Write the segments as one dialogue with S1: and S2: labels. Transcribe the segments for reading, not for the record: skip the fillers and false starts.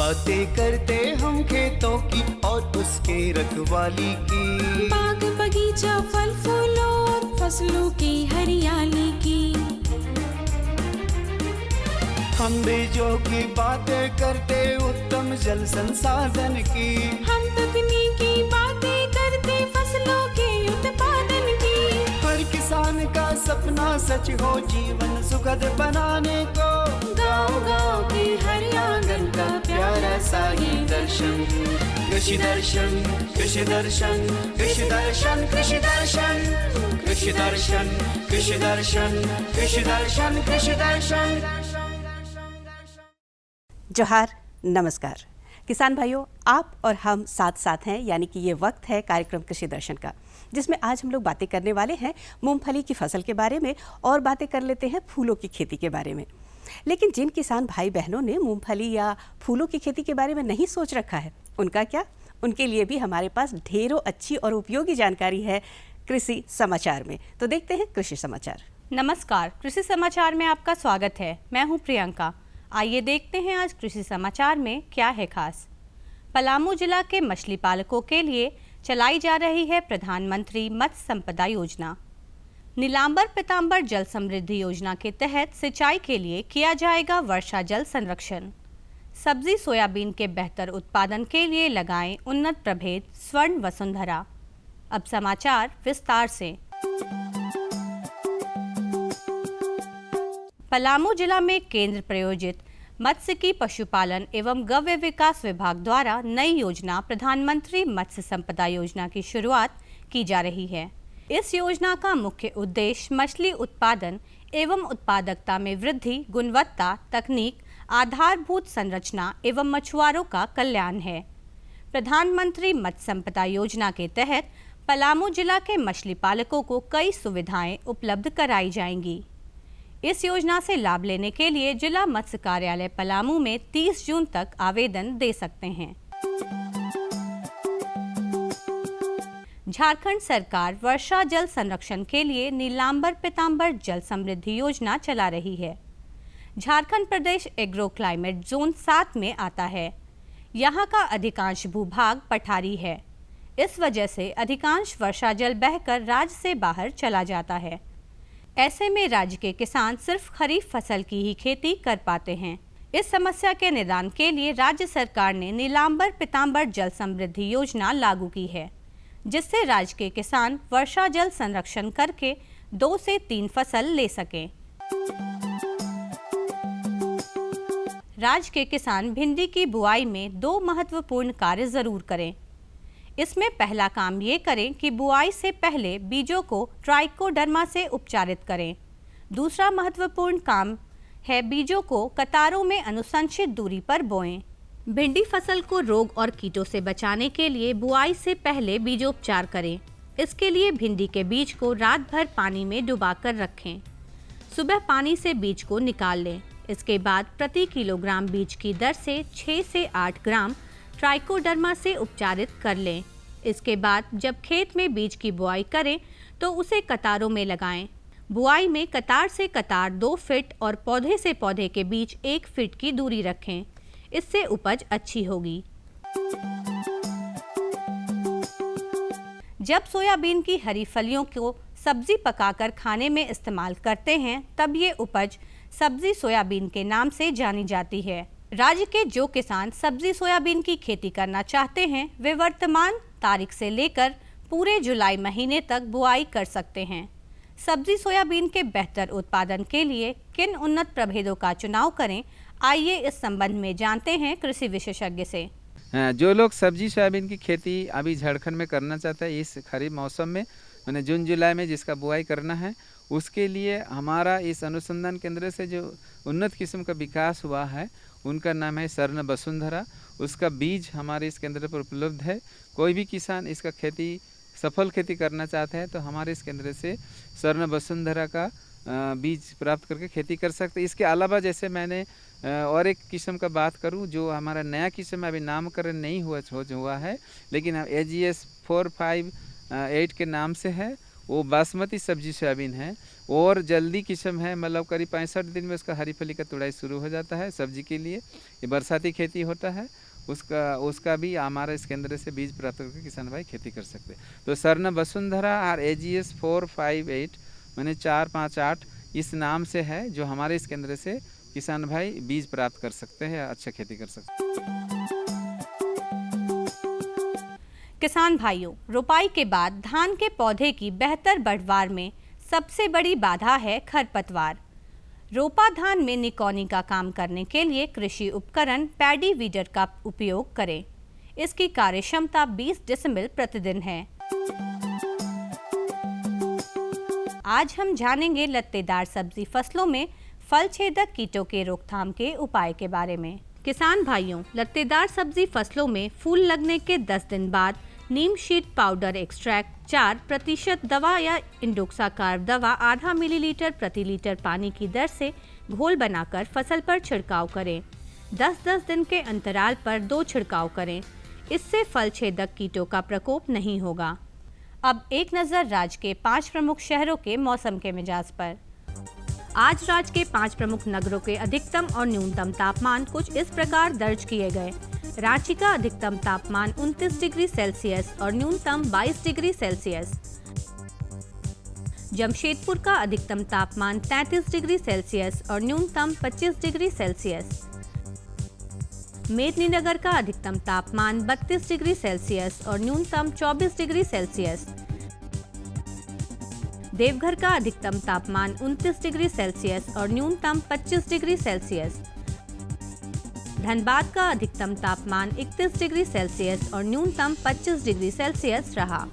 S1: बातें करते हम खेतों की और उसके रखवाली की,
S2: बाग बगीचा फल फूलों और फसलों की हरियाली की।
S1: हम बीजों की बातें करते उत्तम जल संसाधन की,
S2: हम तकनीकी बातें करते फसलों के उत्पादन की।
S1: हर किसान का सपना सच हो जीवन सुखद बनाने को,
S2: गाँव-गाँव के हर आंगन का प्यारा सा ये दर्शन।
S1: कृषि दर्शन, कृषि दर्शन, कृषि दर्शन, कृषि दर्शन, कृषि दर्शन, कृषि दर्शन, कृषि दर्शन, कृषि दर्शन।
S3: जोहार, नमस्कार किसान भाइयों, आप और हम साथ साथ हैं, यानी कि ये वक्त है कार्यक्रम कृषि दर्शन का, जिसमें आज हम लोग बातें करने वाले हैं मूंगफली की फसल के बारे में और बातें कर लेते हैं फूलों की खेती के बारे में। लेकिन जिन किसान भाई बहनों ने मूंगफली या फूलों की खेती के बारे में नहीं सोच रखा है, उनका क्या? उनके लिए भी हमारे पास ढेरों अच्छी और उपयोगी जानकारी है कृषि समाचार में। तो देखते हैं कृषि समाचार।
S4: नमस्कार, कृषि समाचार में आपका स्वागत है। मैं हूं प्रियंका। आइए देखते हैं आज कृषि समाचार में क्या है खास। पलामू जिला के मछली पालकों के लिए चलाई जा रही है प्रधानमंत्री मत्स्य संपदा योजना। नीलांबर पीतांबर जल समृद्धि योजना के तहत सिंचाई के लिए किया जाएगा वर्षा जल संरक्षण। सब्जी सोयाबीन के बेहतर उत्पादन के लिए लगाएं उन्नत प्रभेद स्वर्ण वसुंधरा। अब समाचार विस्तार से। पलामू जिला में केंद्र प्रायोजित मत्स्यिकी पशुपालन एवं गव्य विकास विभाग द्वारा नई योजना प्रधानमंत्री मत्स्य संपदा योजना की शुरुआत की जा रही है। इस योजना का मुख्य उद्देश्य मछली उत्पादन एवं उत्पादकता में वृद्धि, गुणवत्ता, तकनीक, आधारभूत संरचना एवं मछुआरों का कल्याण है। प्रधानमंत्री मत्स्य संपदा योजना के तहत पलामू जिला के मछली पालकों को कई सुविधाएं उपलब्ध कराई जाएंगी। इस योजना से लाभ लेने के लिए जिला मत्स्य कार्यालय पलामू में 30 जून तक आवेदन दे सकते हैं। झारखंड सरकार वर्षा जल संरक्षण के लिए नीलांबर पीतांबर जल समृद्धि योजना चला रही है। झारखंड प्रदेश एग्रो क्लाइमेट जोन 7 में आता है। यहाँ का अधिकांश भूभाग पठारी है। इस वजह से अधिकांश वर्षा जल बहकर राज्य से बाहर चला जाता है। ऐसे में राज्य के किसान सिर्फ खरीफ फसल की ही खेती कर पाते हैं। इस समस्या के निदान के लिए राज्य सरकार ने नीलांबर पीतांबर जल समृद्धि योजना लागू की है, जिससे राज्य के किसान वर्षा जल संरक्षण करके 2 से 3 फसल ले सकें। राज्य के किसान भिंडी की बुआई में 2 महत्वपूर्ण कार्य जरूर करें। इसमें पहला काम ये करें कि बुआई से पहले बीजों को ट्राइकोडर्मा से उपचारित करें। दूसरा महत्वपूर्ण काम है बीजों को कतारों में अनुशंसित दूरी पर बोएं। भिंडी फसल को रोग और कीटों से बचाने के लिए बुआई से पहले बीजोपचार करें। इसके लिए भिंडी के बीज को रात भर पानी में डुबाकर रखें। सुबह पानी से बीज को निकाल लें। इसके बाद प्रति किलोग्राम बीज की दर से 6 से 8 ग्राम ट्राइकोडर्मा से उपचारित कर लें। इसके बाद जब खेत में बीज की बुआई करें तो उसे कतारों में लगाएं। बुआई में कतार से कतार 2 फीट और पौधे से पौधे के बीच 1 फीट की दूरी रखें। इससे उपज अच्छी होगी। जब सोयाबीन की हरी फलियों को सब्जी पकाकर खाने में इस्तेमाल करते हैं, तब ये उपज सब्जी सोयाबीन के नाम से जानी जाती है। राज्य के जो किसान सब्जी सोयाबीन की खेती करना चाहते हैं, वे वर्तमान तारीख से लेकर पूरे जुलाई महीने तक बुआई कर सकते हैं। सब्जी सोयाबीन के बेहतर उत्पादन के लिए किन उन्नत प्रभेदों का चुनाव करें, आइए इस संबंध में जानते हैं कृषि विशेषज्ञ से।
S5: जो लोग सब्जी सोयाबीन की खेती अभी झारखंड में करना चाहते हैं इस खरीफ मौसम में, मैंने जून जुलाई में जिसका बुआई करना है, उसके लिए हमारा इस अनुसंधान केंद्र से जो उन्नत किस्म का विकास हुआ है उनका नाम है स्वर्ण वसुंधरा। उसका बीज हमारे इस केंद्र पर उपलब्ध है। कोई भी किसान इसका सफल खेती करना चाहते हैं तो हमारे इस केंद्र से स्वर्ण वसुंधरा का बीज प्राप्त करके खेती कर सकते हैं। इसके अलावा जैसे मैंने और एक किस्म का बात करूं जो हमारा नया किस्म अभी नामकरण नहीं हुआ है, लेकिन AGS 458 के नाम से है, वो बासमती सब्जी सोयाबीन है और जल्दी किस्म है, मतलब करीब 65 दिन में उसका हरी फली का तुड़ाई शुरू हो जाता है सब्जी के लिए। ये बरसाती खेती होता है, उसका भी हमारा इस केंद्र से बीज प्राप्त करके किसान भाई खेती कर सकते हैं। तो स्वर्ण वसुंधरा और AGS 458 माने 458 इस नाम से है, जो हमारे इस केंद्र से किसान भाई बीज प्राप्त कर सकते हैं, अच्छा खेती कर सकते हैं।
S4: किसान भाइयों, रोपाई के बाद धान के पौधे की बेहतर बढ़वार में सबसे बड़ी बाधा है खरपतवार। रोपा धान में निकौनी का काम करने के लिए कृषि उपकरण पैडी वीडर का उपयोग करें। इसकी कार्य क्षमता 20 डेसिबल प्रतिदिन है। आज हम जानेंगे लत्तेदार सब्जी फसलों में फल छेदक कीटों के रोकथाम के उपाय के बारे में। किसान भाइयों, लत्तेदार सब्जी फसलों में फूल लगने के 10 दिन बाद नीम शीट पाउडर एक्सट्रैक्ट 4% दवा या इंडोक्साकार्ब दवा आधा मिलीलीटर प्रति लीटर पानी की दर से घोल बनाकर फसल पर छिड़काव करें। 10-10 दिन के अंतराल पर 2 छिड़काव करें। इससे फल छेदक कीटों का प्रकोप नहीं होगा। अब एक नज़र राज्य के 5 प्रमुख शहरों के मौसम के मिजाज पर। आज राज्य के 5 प्रमुख नगरों के अधिकतम और न्यूनतम तापमान कुछ इस प्रकार दर्ज किए गए। रांची का अधिकतम तापमान 29 डिग्री सेल्सियस और न्यूनतम 22 डिग्री सेल्सियस। जमशेदपुर का अधिकतम तापमान 33 डिग्री सेल्सियस और न्यूनतम 25 डिग्री सेल्सियस। मेदिनीनगर का अधिकतम तापमान 32 डिग्री सेल्सियस और न्यूनतम 24 डिग्री सेल्सियस। देवघर का अधिकतम तापमान 29 डिग्री सेल्सियस और न्यूनतम 25 डिग्री सेल्सियस। धनबाद का अधिकतम तापमान 31 डिग्री सेल्सियस और न्यूनतम 25 डिग्री सेल्सियस रहा।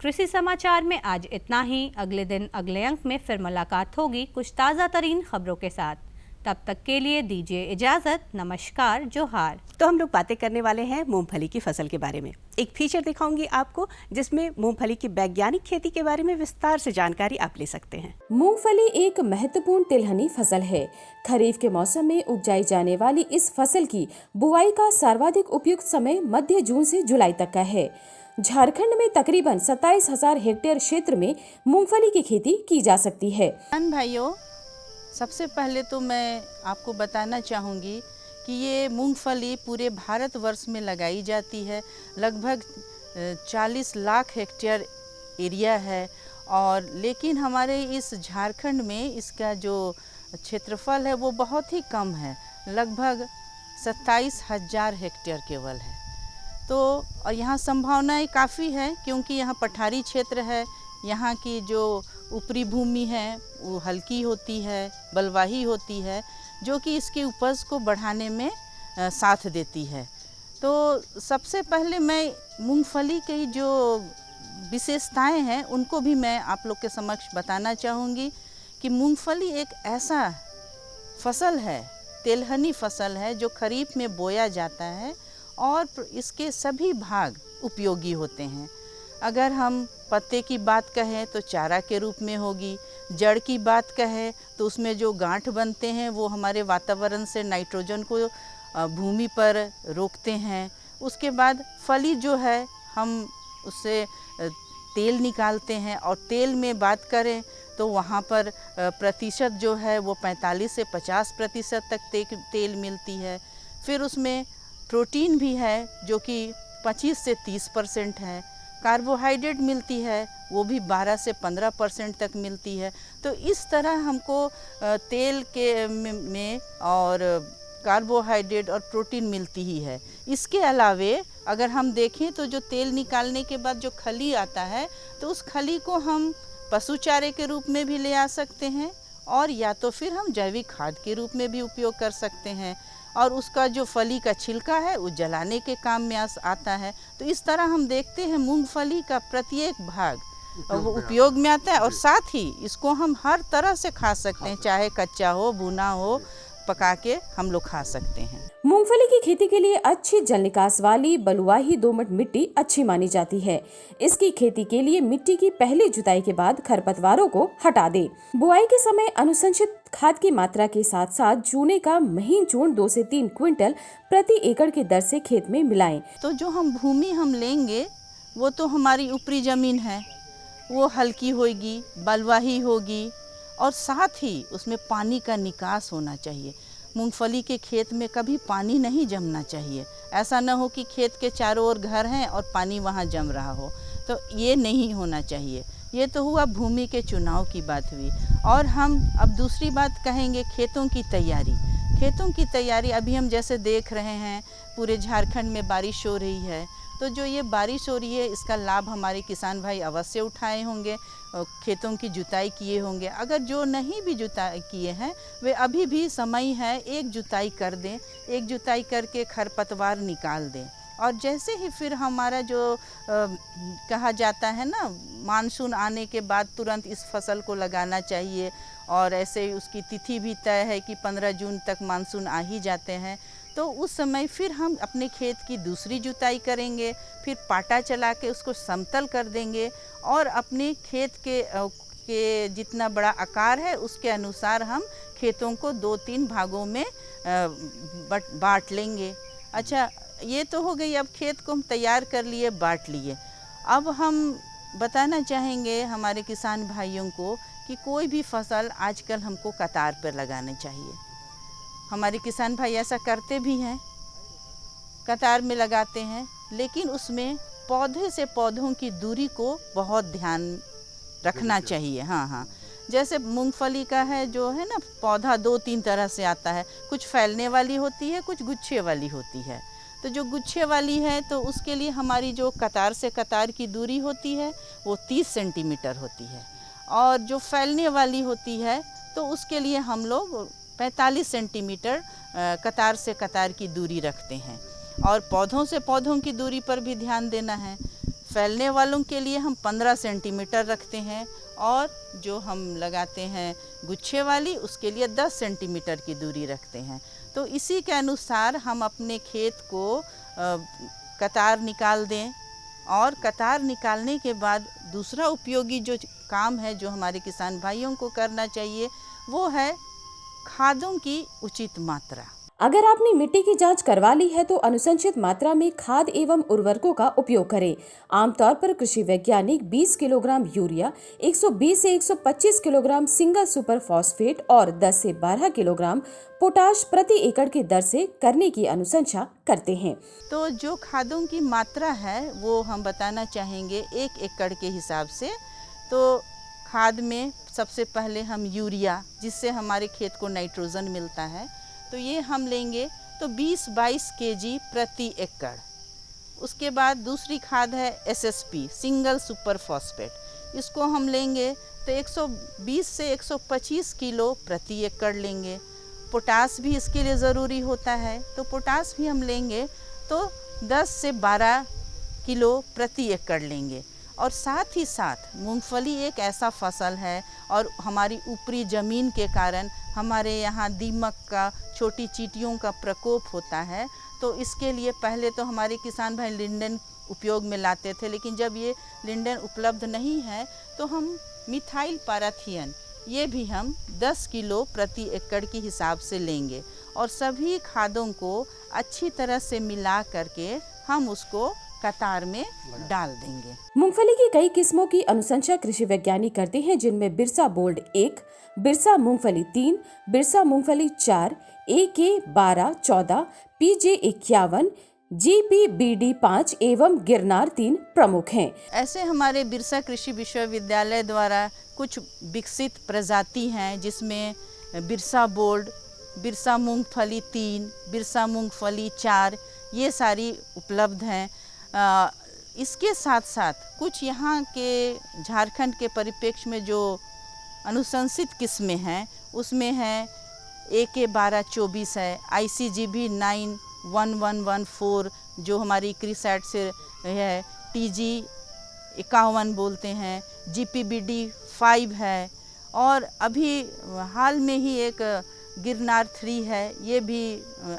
S4: कृषि समाचार में आज इतना ही। अगले दिन अगले अंक में फिर मुलाकात होगी कुछ ताज़ा तरीन खबरों के साथ। तब तक के लिए दीजिए इजाज़त। नमस्कार, जोहार।
S3: तो हम लोग बातें करने वाले हैं मूंगफली की फसल के बारे में। एक फीचर दिखाऊंगी आपको जिसमें मूंगफली की वैज्ञानिक खेती के बारे में विस्तार से जानकारी आप ले सकते हैं।
S6: मूंगफली एक महत्वपूर्ण तिलहनी फसल है। खरीफ के मौसम में उपजाई जाने वाली इस फसल की बुआई का सर्वाधिक उपयुक्त समय मध्य जून से जुलाई तक का है। झारखंड में तकरीबन 27,000 हेक्टेयर क्षेत्र में मूंगफली की खेती की जा सकती है।
S7: किसान भाइयों, सबसे पहले तो मैं आपको बताना चाहूँगी कि ये मूंगफली पूरे भारतवर्ष में लगाई जाती है। लगभग 40 लाख हेक्टेयर एरिया है और लेकिन हमारे इस झारखंड में इसका जो क्षेत्रफल है वो बहुत ही कम है, लगभग 27,000 हेक्टेयर केवल है। तो और यहाँ संभावनाएं काफ़ी है क्योंकि यहाँ पठारी क्षेत्र है। यहाँ की जो ऊपरी भूमि है वो हल्की होती है, बलुआही होती है, जो कि इसकी उपज को बढ़ाने में साथ देती है। तो सबसे पहले मैं मूंगफली की जो विशेषताएं हैं उनको भी मैं आप लोग के समक्ष बताना चाहूँगी कि मूंगफली एक ऐसा फसल है, तिलहनी फसल है जो खरीफ में बोया जाता है और इसके सभी भाग उपयोगी होते हैं। अगर हम पत्ते की बात कहें तो चारा के रूप में होगी, जड़ की बात कहें तो उसमें जो गांठ बनते हैं वो हमारे वातावरण से नाइट्रोजन को भूमि पर रोकते हैं। उसके बाद फली जो है हम उससे तेल निकालते हैं और तेल में बात करें तो वहाँ पर प्रतिशत जो है वो 45 से 50% तक तेल मिलती है। फिर उसमें प्रोटीन भी है जो कि 25 से 30% है। कार्बोहाइड्रेट मिलती है वो भी 12 से 15% तक मिलती है। तो इस तरह हमको तेल के में और कार्बोहाइड्रेट और प्रोटीन मिलती ही है। इसके अलावे अगर हम देखें तो जो तेल निकालने के बाद जो खली आता है तो उस खली को हम पशु चारे के रूप में भी ले आ सकते हैं और या तो फिर हम जैविक खाद के रूप में भी उपयोग कर सकते हैं और उसका जो फली का छिलका है वो जलाने के काम में आता है। तो इस तरह हम देखते हैं मूंगफली का प्रत्येक भाग वो उपयोग में आता है और साथ ही इसको हम हर तरह से खा सकते हैं, चाहे कच्चा हो, भुना हो, पका के हम लोग खा सकते हैं।
S6: मूंगफली की खेती के लिए अच्छी जल निकास वाली बलुआही दोमट मिट्टी अच्छी मानी जाती है। इसकी खेती के लिए मिट्टी की पहली जुताई के बाद खरपतवारों को हटा दे। बुआई के समय अनुशंसित खाद की मात्रा के साथ साथ चूने का महीन चूर्ण 2 से 3 क्विंटल प्रति एकड़ की दर से खेत में मिलाएं।
S7: तो जो हम भूमि हम लेंगे वो तो हमारी ऊपरी ज़मीन है, वो हल्की होगी, बलुआही होगी और साथ ही उसमें पानी का निकास होना चाहिए। मूंगफली के खेत में कभी पानी नहीं जमना चाहिए। ऐसा न हो कि खेत के चारों ओर घर हैं और पानी वहाँ जम रहा हो, तो ये नहीं होना चाहिए। ये तो हुआ भूमि के चुनाव की बात हुई। और हम अब दूसरी बात कहेंगे खेतों की तैयारी। खेतों की तैयारी अभी हम जैसे देख रहे हैं पूरे झारखंड में बारिश हो रही है, तो जो ये बारिश हो रही है इसका लाभ हमारे किसान भाई अवश्य उठाए होंगे, खेतों की जुताई किए होंगे। अगर जो नहीं भी जुताई किए हैं वे अभी भी समय है, एक जुताई कर दें, एक जुताई करके खरपतवार निकाल दें। और जैसे ही फिर हमारा जो कहा जाता है ना, मानसून आने के बाद तुरंत इस फसल को लगाना चाहिए और ऐसे ही उसकी तिथि भी तय है कि 15 जून तक मानसून आ ही जाते हैं, तो उस समय फिर हम अपने खेत की दूसरी जुताई करेंगे, फिर पाटा चला के उसको समतल कर देंगे और अपने खेत के जितना बड़ा आकार है उसके अनुसार हम खेतों को 2-3 भागों में बांट लेंगे। अच्छा, ये तो हो गई, अब खेत को हम तैयार कर लिए, बांट लिए। अब हम बताना चाहेंगे हमारे किसान भाइयों को कि कोई भी फसल आजकल हमको कतार पर लगानी चाहिए। हमारे किसान भाई ऐसा करते भी हैं, कतार में लगाते हैं, लेकिन उसमें पौधे से पौधों की दूरी को बहुत ध्यान रखना चाहिए। हाँ, जैसे मूंगफली का है जो है ना, पौधा 2-3 तरह से आता है, कुछ फैलने वाली होती है, कुछ गुच्छे वाली होती है। तो जो गुच्छे वाली है तो उसके लिए हमारी जो कतार से कतार की दूरी होती है वो 30 सेंटीमीटर होती है, और जो फैलने वाली होती है तो उसके लिए हम लोग 45 सेंटीमीटर कतार से कतार की दूरी रखते हैं। और पौधों से पौधों की दूरी पर भी ध्यान देना है। फैलने वालों के लिए हम 15 सेंटीमीटर रखते हैं, और जो हम लगाते हैं गुच्छे वाली उसके लिए 10 सेंटीमीटर की दूरी रखते हैं। तो इसी के अनुसार हम अपने खेत को कतार निकाल दें, और कतार निकालने के बाद दूसरा उपयोगी जो काम है जो हमारे किसान भाइयों को करना चाहिए वो है खादों की उचित मात्रा।
S6: अगर आपने मिट्टी की जांच करवा ली है तो अनुशंसित मात्रा में खाद एवं उर्वरकों का उपयोग करें। आमतौर पर कृषि वैज्ञानिक 20 किलोग्राम यूरिया, 120 से 125 किलोग्राम सिंगल सुपर फॉस्फेट और 10 से 12 किलोग्राम पोटाश प्रति एकड़ की दर से करने की अनुशंसा करते हैं।
S7: तो जो खादों की मात्रा है वो हम बताना चाहेंगे 1 एकड़ के हिसाब से। तो खाद में सबसे पहले हम यूरिया, जिससे हमारे खेत को नाइट्रोजन मिलता है, तो ये हम लेंगे तो 20-22 केजी प्रति एकड़। उसके बाद दूसरी खाद है एसएसपी, सिंगल सुपर फॉस्फेट, इसको हम लेंगे तो 120 से 125 किलो प्रति एकड़ लेंगे। पोटास भी इसके लिए ज़रूरी होता है, तो पोटास भी हम लेंगे तो 10 से 12 किलो प्रति एकड़ लेंगे। और साथ ही साथ मूंगफली एक ऐसा फसल है और हमारी ऊपरी ज़मीन के कारण हमारे यहाँ दीमक का, छोटी चींटियों का प्रकोप होता है, तो इसके लिए पहले तो हमारे किसान भाई लिंडन उपयोग में लाते थे, लेकिन जब ये लिंडन उपलब्ध नहीं है तो हम मिथाइल पाराथियन, ये भी हम 10 किलो प्रति एकड़ के हिसाब से लेंगे, और सभी खादों को अच्छी तरह से मिला करके हम उसको कतार में डाल देंगे।
S6: मूंगफली की कई किस्मों की अनुशंसा कृषि वैज्ञानिक करते हैं, जिनमें बिरसा बोल्ड 1, बिरसा मूंगफली 3, बिरसा मूंगफली 4, AK 12-14, PJ 51, GPBD 5 एवं गिरनार 3 प्रमुख हैं।
S7: ऐसे हमारे बिरसा कृषि विश्वविद्यालय द्वारा कुछ विकसित प्रजाति हैं, जिसमें बिरसा बोल्ड, बिरसा मूंगफली 3, बिरसा मूंगफली 4, ये सारी उपलब्ध हैं। इसके साथ साथ कुछ यहाँ के झारखंड के परिप्रेक्ष्य में जो अनुशंसित किस्में हैं उसमें है AK 12-24 है, ICGB 9-1114 जो हमारी क्रिसैट से है, TG 51 बोलते हैं, GPBD 5 है, और अभी हाल में ही एक गिरनार 3 है, ये भी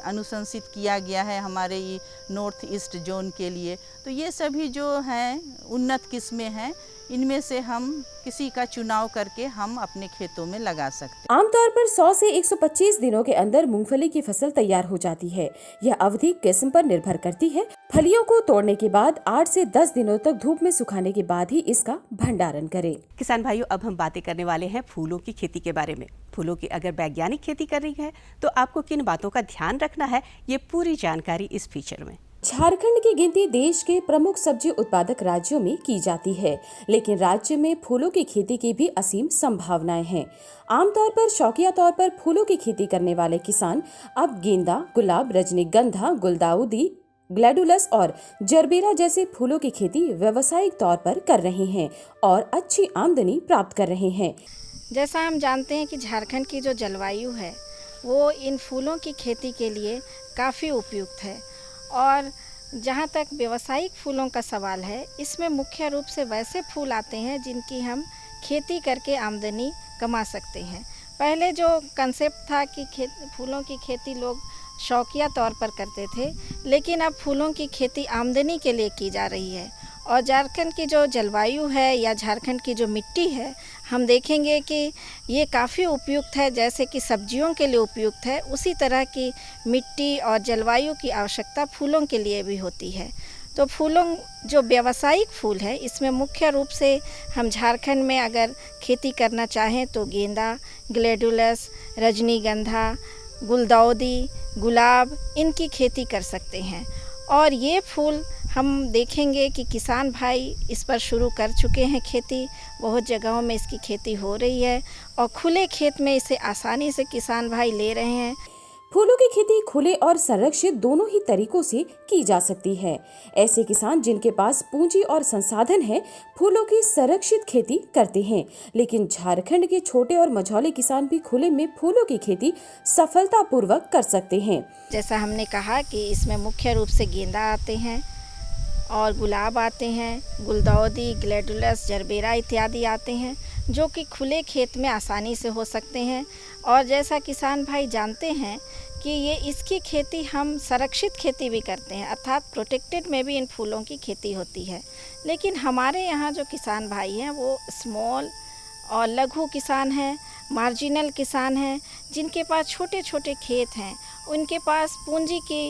S7: अनुशंसित किया गया है हमारे ये नॉर्थ ईस्ट जोन के लिए। तो ये सभी जो हैं उन्नत किस्में हैं, इनमें से हम किसी का चुनाव करके हम अपने खेतों में लगा सकते हैं।
S6: आमतौर पर 100 से 125 दिनों के अंदर मूंगफली की फसल तैयार हो जाती है। यह अवधि किस्म पर निर्भर करती है। फलियों को तोड़ने के बाद 8 से 10 दिनों तक धूप में सुखाने के बाद ही इसका भंडारण करें।
S3: किसान भाइयों, अब हम बातें करने वाले हैं फूलों की खेती के बारे में। फूलों की अगर वैज्ञानिक खेती करनी है तो आपको किन बातों का ध्यान रखना है, ये पूरी जानकारी इस फीचर में।
S6: झारखंड की गिनती देश के प्रमुख सब्जी उत्पादक राज्यों में की जाती है, लेकिन राज्य में फूलों की खेती की भी असीम संभावनाएं हैं। आमतौर पर शौकिया तौर पर फूलों की खेती करने वाले किसान अब गेंदा, गुलाब, रजनीगंधा, गुलदाउदी, ग्लैडुलस और जरबेरा जैसे फूलों की खेती व्यावसायिक तौर पर कर रहे हैं और अच्छी आमदनी प्राप्त कर रहे हैं।
S8: जैसा हम जानते हैं कि झारखंड की जो जलवायु है वो इन फूलों की खेती के लिए काफ़ी उपयुक्त है, और जहाँ तक व्यावसायिक फूलों का सवाल है, इसमें मुख्य रूप से वैसे फूल आते हैं जिनकी हम खेती करके आमदनी कमा सकते हैं। पहले जो कंसेप्ट था कि फूलों की खेती लोग शौकिया तौर पर करते थे, लेकिन अब फूलों की खेती आमदनी के लिए की जा रही है। और झारखंड की जो जलवायु है या झारखंड की जो मिट्टी है, हम देखेंगे कि ये काफ़ी उपयुक्त है। जैसे कि सब्जियों के लिए उपयुक्त है, उसी तरह की मिट्टी और जलवायु की आवश्यकता फूलों के लिए भी होती है। तो फूलों जो व्यावसायिक फूल है, इसमें मुख्य रूप से हम झारखंड में अगर खेती करना चाहें तो गेंदा, ग्लैडुलस, रजनीगंधा, गुलदाउदी, गुलाब, इनकी खेती कर सकते हैं। और ये फूल हम देखेंगे कि किसान भाई इस पर शुरू कर चुके हैं खेती। बहुत जगहों में इसकी खेती हो रही है और खुले खेत में इसे आसानी से किसान भाई ले रहे हैं।
S6: फूलों की खेती खुले और संरक्षित दोनों ही तरीकों से की जा सकती है। ऐसे किसान जिनके पास पूंजी और संसाधन है, फूलों की संरक्षित खेती करते हैं, लेकिन झारखंड के छोटे और मझौले किसान भी खुले में फूलों की खेती सफलतापूर्वक कर सकते हैं।
S8: जैसा हमने कहा कि इसमें मुख्य रूप से गेंदा आते हैं और गुलाब आते हैं, गुलदाउदी, ग्लैडुलस, जरबेरा इत्यादि आते हैं, जो कि खुले खेत में आसानी से हो सकते हैं। और जैसा किसान भाई जानते हैं कि ये इसकी खेती हम संरक्षित खेती भी करते हैं, अर्थात प्रोटेक्टेड में भी इन फूलों की खेती होती है। लेकिन हमारे यहाँ जो किसान भाई हैं वो स्मॉल और लघु किसान हैं, मार्जिनल किसान हैं, जिनके पास छोटे छोटे खेत हैं, उनके पास पूंजी की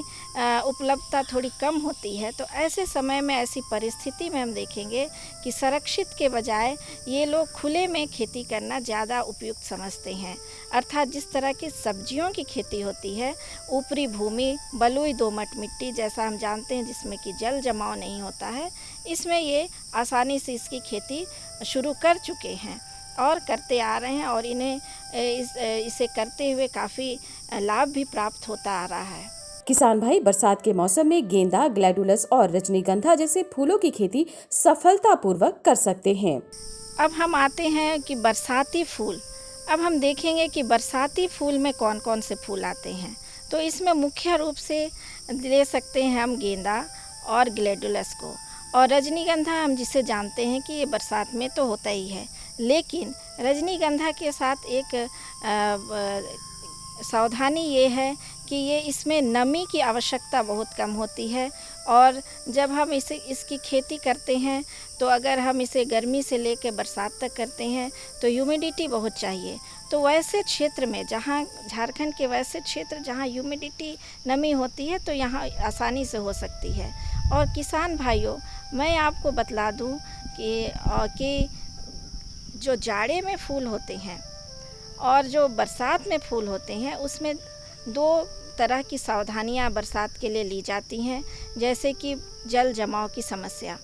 S8: उपलब्धता थोड़ी कम होती है। तो ऐसे समय में, ऐसी परिस्थिति में हम देखेंगे कि संरक्षित के बजाय ये लोग खुले में खेती करना ज़्यादा उपयुक्त समझते हैं। अर्थात जिस तरह की सब्जियों की खेती होती है, ऊपरी भूमि, बलुई दोमट मिट्टी, जैसा हम जानते हैं, जिसमें कि जल जमाव नहीं होता है, इसमें ये आसानी से इसकी खेती शुरू कर चुके हैं और करते आ रहे हैं, और इन्हें इसे करते हुए काफ़ी लाभ भी प्राप्त होता आ रहा है।
S6: किसान भाई बरसात के मौसम में गेंदा, ग्लैडुलस और रजनीगंधा जैसे फूलों की खेती सफलतापूर्वक कर सकते हैं।
S8: अब हम आते हैं कि बरसाती फूल। अब हम देखेंगे कि बरसाती फूल में कौन कौन से फूल आते हैं। तो इसमें मुख्य रूप से ले सकते हैं हम गेंदा और ग्लैडुलस को, और रजनीगंधा हम जिसे जानते हैं कि ये बरसात में तो होता ही है, लेकिन रजनीगंधा के साथ एक सावधानी ये है कि ये इसमें नमी की आवश्यकता बहुत कम होती है। और जब हम इसकी खेती करते हैं तो अगर हम इसे गर्मी से लेकर बरसात तक करते हैं तो ह्यूमिडिटी बहुत चाहिए। तो वैसे क्षेत्र में, जहाँ झारखंड के वैसे क्षेत्र जहाँ ह्यूमिडिटी, नमी होती है, तो यहाँ आसानी से हो सकती है। और किसान भाइयों, मैं आपको बतला दूँ कि जो जाड़े में फूल होते हैं और जो बरसात में फूल होते हैं, उसमें दो तरह की सावधानियां बरसात के लिए ली जाती हैं। जैसे कि जल जमाव की समस्या,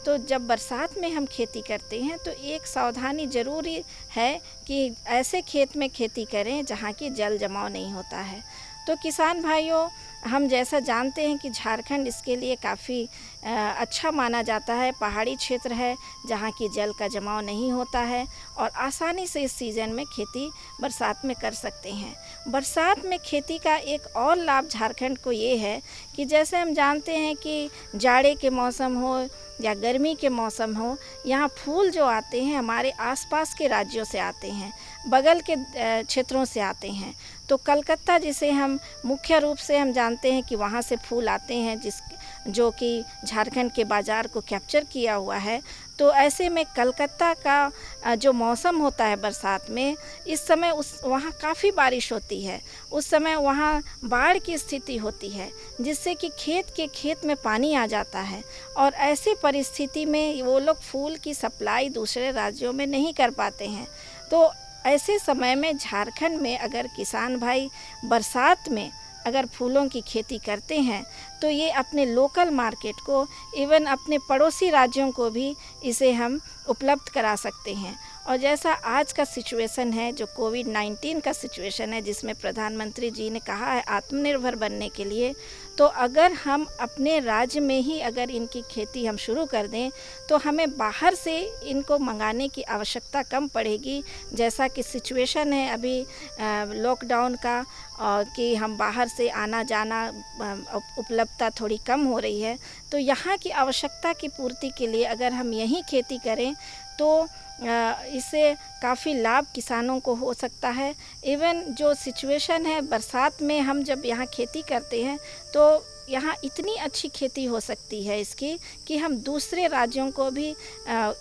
S8: तो जब बरसात में हम खेती करते हैं तो एक सावधानी ज़रूरी है कि ऐसे खेत में खेती करें जहाँ की जल जमाव नहीं होता है। तो किसान भाइयों, हम जैसा जानते हैं कि झारखंड इसके लिए काफ़ी अच्छा माना जाता है। पहाड़ी क्षेत्र है जहाँ की जल का जमाव नहीं होता है, और आसानी से इस सीज़न में खेती बरसात में कर सकते हैं। बरसात में खेती का एक और लाभ झारखंड को ये है कि जैसे हम जानते हैं कि जाड़े के मौसम हो या गर्मी के मौसम हो, यहाँ फूल जो आते हैं हमारे आसपास के राज्यों से आते हैं, बगल के क्षेत्रों से आते हैं। तो कलकत्ता जिसे हम मुख्य रूप से हम जानते हैं कि वहाँ से फूल आते हैं, जो कि झारखंड के बाज़ार को कैप्चर किया हुआ है। तो तो ऐसे में कलकत्ता का जो मौसम होता है बरसात में, इस समय वहाँ काफ़ी बारिश होती है। उस समय वहाँ बाढ़ की स्थिति होती है, जिससे कि खेत में पानी आ जाता है और ऐसे परिस्थिति में वो लोग फूल की सप्लाई दूसरे राज्यों में नहीं कर पाते हैं। तो ऐसे समय में झारखंड में अगर किसान भाई बरसात में अगर फूलों की खेती करते हैं तो ये अपने लोकल मार्केट को, इवन अपने पड़ोसी राज्यों को भी इसे हम उपलब्ध करा सकते हैं। और जैसा आज का सिचुएशन है, जो कोविड-19 का सिचुएशन है, जिसमें प्रधानमंत्री जी ने कहा है आत्मनिर्भर बनने के लिए, तो अगर हम अपने राज्य में ही अगर इनकी खेती हम शुरू कर दें तो हमें बाहर से इनको मंगाने की आवश्यकता कम पड़ेगी। जैसा कि सिचुएशन है अभी लॉकडाउन का, कि हम बाहर से आना जाना उपलब्धता थोड़ी कम हो रही है, तो यहाँ की आवश्यकता की पूर्ति के लिए अगर हम यहीं खेती करें तो इससे काफ़ी लाभ किसानों को हो सकता है। इवन जो सिचुएशन है बरसात में, हम जब यहाँ खेती करते हैं तो यहाँ इतनी अच्छी खेती हो सकती है इसकी कि हम दूसरे राज्यों को भी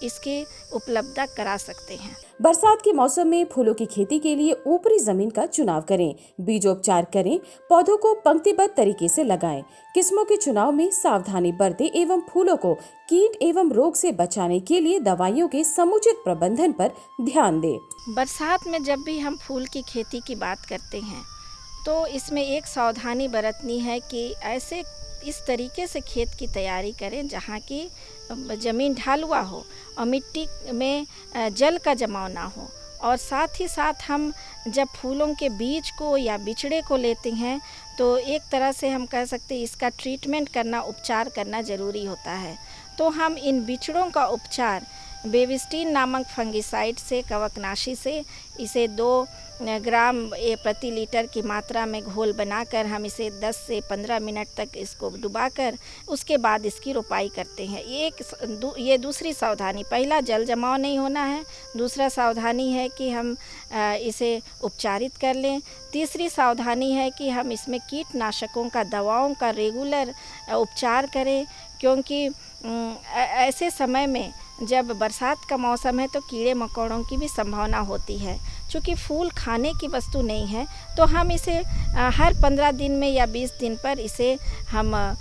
S8: इसकी उपलब्धता करा सकते हैं।
S6: बरसात के मौसम में फूलों की खेती के लिए ऊपरी जमीन का चुनाव करें, बीजोपचार करें, पौधों को पंक्तिबद्ध तरीके से लगाएं, किस्मों के चुनाव में सावधानी बरतें एवं फूलों को कीट एवं रोग से बचाने के लिए दवाइयों के समुचित प्रबंधन पर ध्यान दें।
S8: बरसात में जब भी हम फूल की खेती की बात करते हैं तो इसमें एक सावधानी बरतनी है कि ऐसे इस तरीके से खेत की तैयारी करें जहाँ की ज़मीन ढालुआ हो और मिट्टी में जल का जमाव ना हो। और साथ ही साथ हम जब फूलों के बीज को या बिचड़े को लेते हैं तो एक तरह से हम कह सकते हैं इसका ट्रीटमेंट करना, उपचार करना ज़रूरी होता है। तो हम इन बिचड़ों का उपचार बेविस्टीन नामक फंगिसाइड से, कवकनाशी से, इसे 2 ग्राम प्रति लीटर की मात्रा में घोल बनाकर हम इसे 10 से 15 मिनट तक इसको डुबाकर उसके बाद इसकी रोपाई करते हैं। ये दूसरी सावधानी, पहला जल जमाव नहीं होना है, दूसरा सावधानी है कि हम इसे उपचारित कर लें, तीसरी सावधानी है कि हम इसमें कीटनाशकों का, दवाओं का रेगुलर उपचार करें, क्योंकि ऐसे समय में जब बरसात का मौसम है तो कीड़े मकोड़ों की भी संभावना होती है। चूँकि फूल खाने की वस्तु नहीं है तो हम इसे हर 15 दिन में या 20 दिन पर इसे हम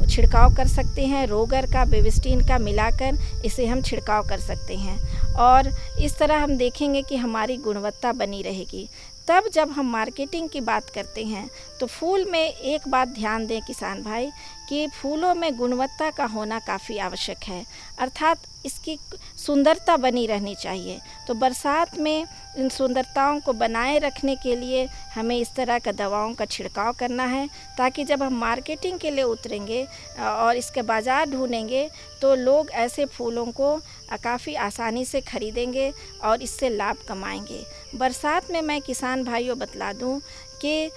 S8: छिड़काव कर सकते हैं। रोगर का, बेविस्टीन का मिलाकर इसे हम छिड़काव कर सकते हैं और इस तरह हम देखेंगे कि हमारी गुणवत्ता बनी रहेगी। तब जब हम मार्केटिंग की बात करते हैं तो फूल में एक बात ध्यान दें किसान भाई कि फूलों में गुणवत्ता का होना काफ़ी आवश्यक है, अर्थात इसकी सुंदरता बनी रहनी चाहिए। तो बरसात में इन सुंदरताओं को बनाए रखने के लिए हमें इस तरह का दवाओं का छिड़काव करना है, ताकि जब हम मार्केटिंग के लिए उतरेंगे और इसके बाज़ार ढूंढेंगे तो लोग ऐसे फूलों को काफ़ी आसानी से खरीदेंगे और इससे लाभ कमाएंगे। बरसात में मैं किसान भाइयों बतला दूं कि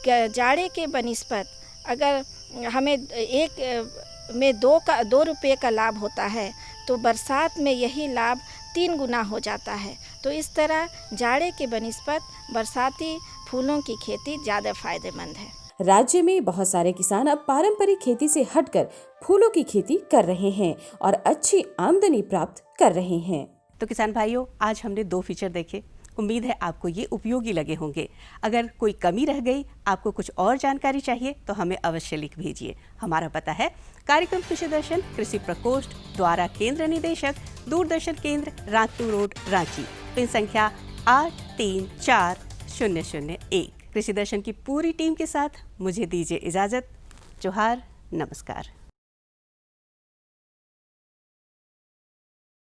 S8: जाड़े के बनिस्पत अगर हमें एक में 2 रुपये का लाभ होता है तो बरसात में यही लाभ 3 गुना हो जाता है। तो इस तरह जाड़े के बनिस्पत बरसाती फूलों की खेती ज़्यादा फायदेमंद है।
S6: राज्य में बहुत सारे किसान अब पारंपरिक खेती से हटकर फूलों की खेती कर रहे हैं और अच्छी आमदनी प्राप्त कर रहे हैं।
S3: तो किसान भाइयों, आज हमने 2 फीचर देखे। उम्मीद है आपको ये उपयोगी लगे होंगे। अगर कोई कमी रह गई, आपको कुछ और जानकारी चाहिए तो हमें अवश्य लिख भेजिए। हमारा पता है कार्यक्रम कृषि दर्शन, कृषि प्रकोष्ठ, द्वारा केंद्र निदेशक, दूरदर्शन केंद्र, रातू रोड, रांची। पिन संख्या 834001। कृषि दर्शन की पूरी टीम के साथ मुझे दीजिए इजाजत। जोहार, नमस्कार।